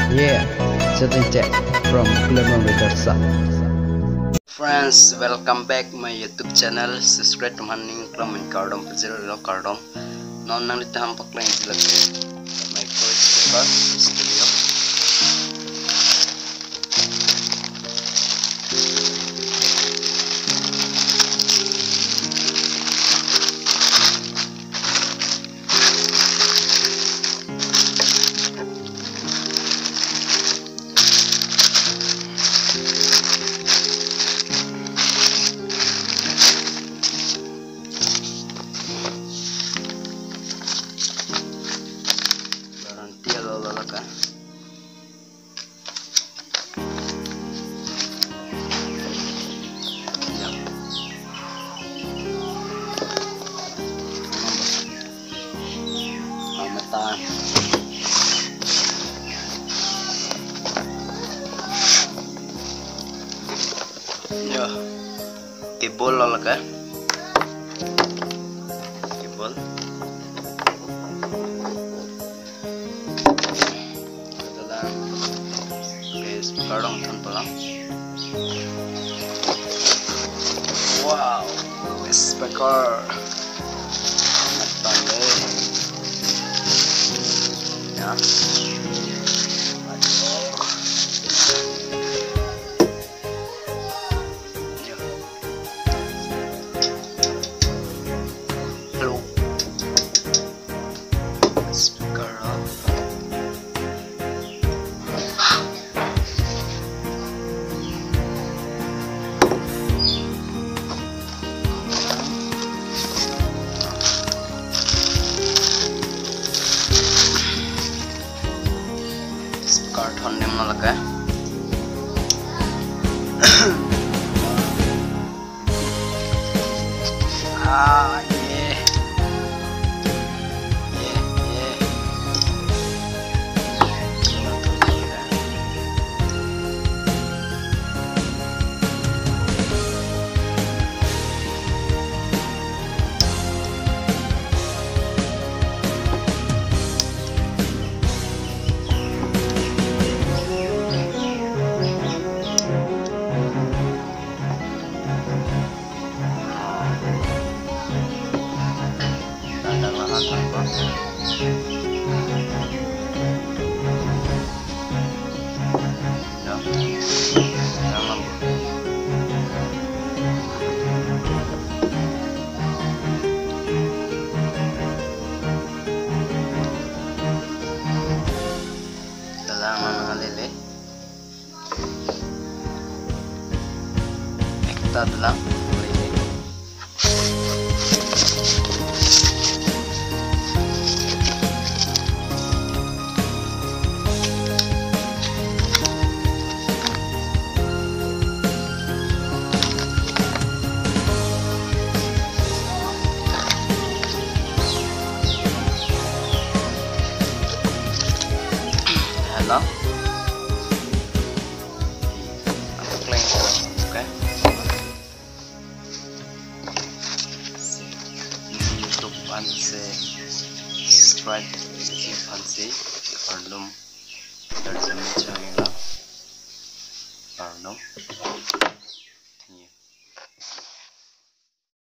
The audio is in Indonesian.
Yeah, chatting chat from Clement Vedarsa. Friends, welcome back my YouTube channel. Subscribe to my new comment cardom pajero cardom. Non nang litaham paklain dilake. My first speaker studio. Yo, kibol lalaga. Kibol. Dalam. Okay, sekarang pelan. Wow, speaker. Matang deh. Ya. Karton yang malaka. Ah, yeah. Ekta dalam hello. Fancy subscribe fancy Arnum dari channel Arnum